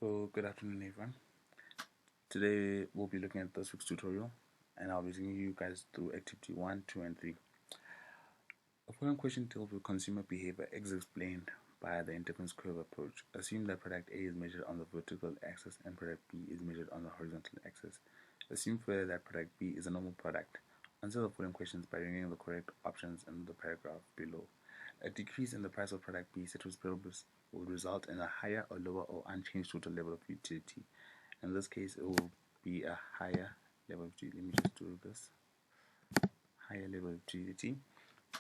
So, good afternoon, everyone. Today we'll be looking at this week's tutorial, and I'll be taking you guys through activity 1, 2, and 3. The following question deals with consumer behavior as explained by the indifference curve approach. Assume that product A is measured on the vertical axis and product B is measured on the horizontal axis. Assume further that product B is a normal product. Answer the following questions by reading the correct options in the paragraph below. A decrease in the price of product B set with purpose will result in a higher or lower or unchanged total level of utility. In this case, it will be a higher level of utility. Let me just do this. Higher level of utility.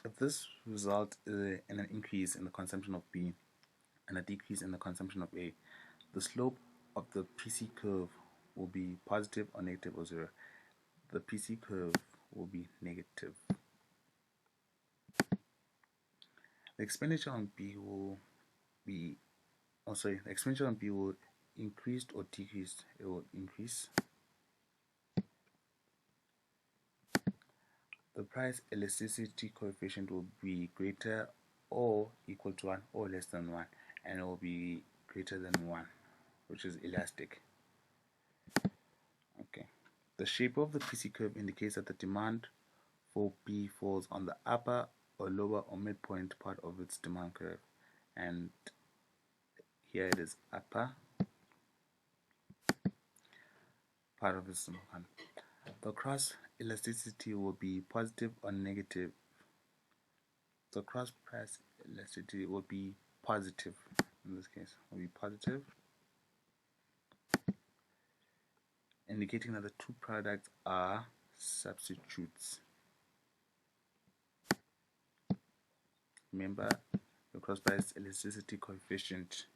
If this results in an increase in the consumption of B and a decrease in the consumption of A, the slope of the PC curve will be positive or negative or zero. The PC curve will be negative. The expenditure on B will be, the expenditure on B will increase or decrease. It will increase. The price elasticity coefficient will be greater or equal to 1 or less than 1, and it will be greater than 1, which is elastic. Okay. The shape of the PC curve indicates that the demand for B falls on the upper or lower or midpoint part of its demand curve, and here it is upper part of its demand curve. The cross elasticity will be positive or negative. The cross price elasticity will be positive. In this case, will be positive, indicating that the two products are substitutes. Remember the cross price elasticity coefficient.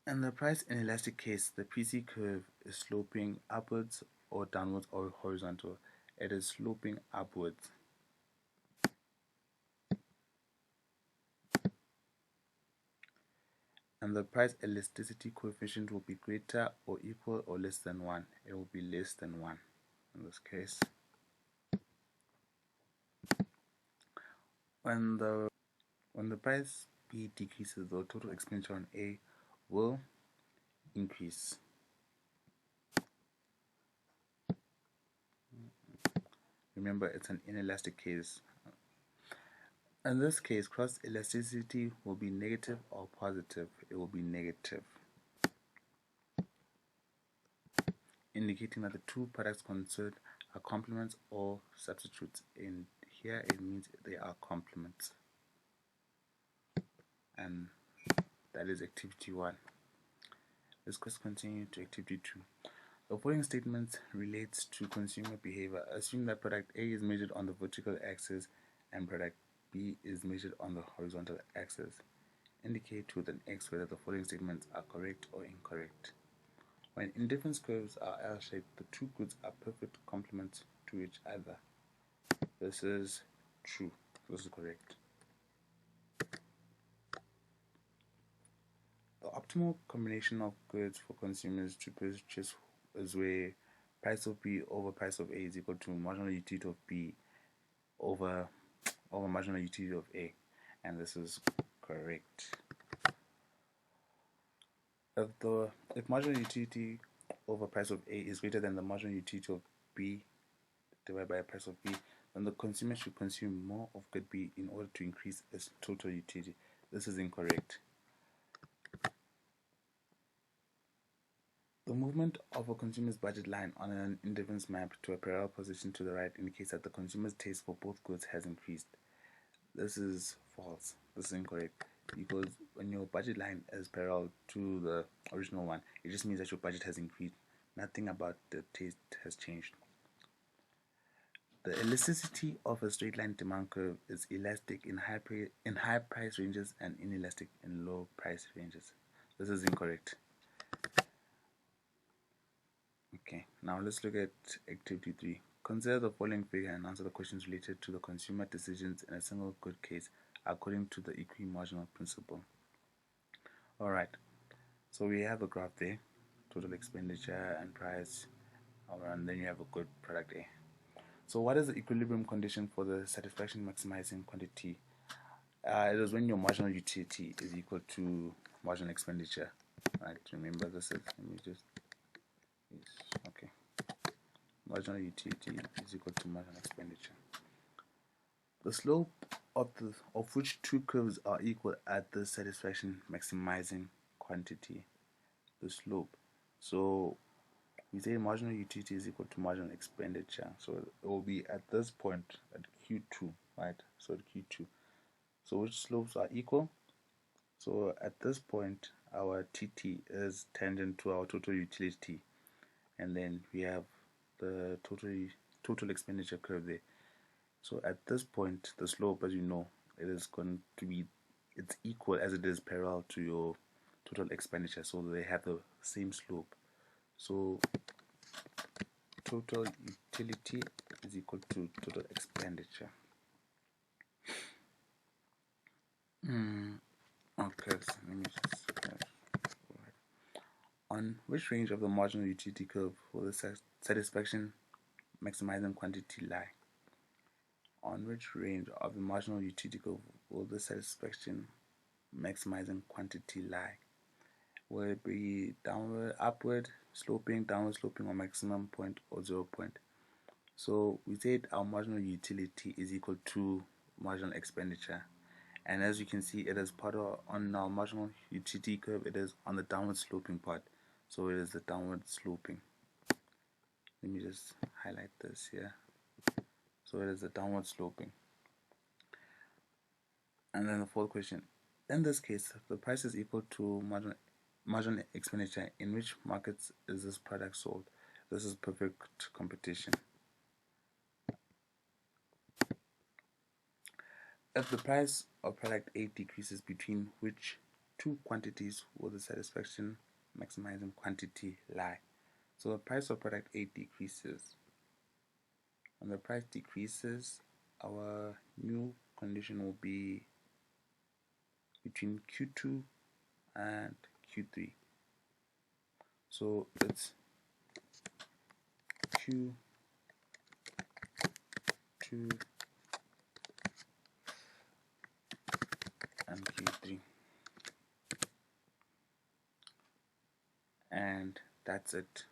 In the price inelastic case, the PC curve is sloping upwards or downwards or horizontal. It is sloping upwards. And the price elasticity coefficient will be greater or equal or less than 1. It will be less than 1 in this case. When the price B decreases, the total expenditure on A will increase. Remember, it's an inelastic case. In this case, cross elasticity will be negative or positive. It will be negative, indicating that the two products concerned are complements or substitutes. In here, it means they are complements. And that is activity 1. Let's continue to activity 2. The following statement relates to consumer behavior. Assume that product A is measured on the vertical axis and product B is measured on the horizontal axis. Indicate with an X whether the following statements are correct or incorrect. When indifference curves are L-shaped, the two goods are perfect complements to each other. This is true. This is correct. The optimal combination of goods for consumers to purchase is where price of B over price of A is equal to marginal utility of B over marginal utility of A, and this is correct. If marginal utility over price of A is greater than the marginal utility of B divided by price of B, then the consumer should consume more of good B in order to increase its total utility. This is incorrect. The movement of a consumer's budget line on an indifference map to a parallel position to the right indicates that the consumer's taste for both goods has increased. This is false. This is incorrect, because when your budget line is parallel to the original one, it just means that your budget has increased. Nothing about the taste has changed. The elasticity of a straight line demand curve is elastic in high price ranges and inelastic in low price ranges. This is incorrect. Okay, now let's look at activity 3. Consider the following figure and answer the questions related to the consumer decisions in a single good case according to the equi-marginal principle. Alright, so we have a graph there, total expenditure and price, and then you have a good product A. So what is the equilibrium condition for the satisfaction maximizing quantity? It is when your marginal utility is equal to marginal expenditure. Right, remember this is, let me just, yes, okay. Marginal utility is equal to marginal expenditure. The slope of which two curves are equal at the satisfaction maximizing quantity. The slope. So we say marginal utility is equal to marginal expenditure. So it will be at this point at Q2, right? So at Q2. So which slopes are equal? So at this point, our TT is tangent to our total utility, and then we have the total expenditure curve there. So at this point, the slope, as you know, it is going to be, it's equal as it is parallel to your total expenditure. So they have the same slope. So total utility is equal to total expenditure. Okay, so let me just on which range of the marginal utility curve will the satisfaction maximizing quantity lie? On which range of the marginal utility curve will the satisfaction maximizing quantity lie? Will it be downward, upward sloping, downward sloping, or maximum point or 0 point? So we said our marginal utility is equal to marginal expenditure, and as you can see, it is part of on our marginal utility curve. It is on the downward sloping part, so it is the downward sloping. Let me just highlight this here. So it is the downward sloping. And then the fourth question: in this case, the price is equal to marginal expenditure. In which markets is this product sold? This is perfect competition. If the price of product A decreases, between which two quantities will the satisfaction maximizing quantity lie? So the price of product A decreases. When the price decreases, our new condition will be between Q2 and Q3. So it's Q2 and Q3. And that's it.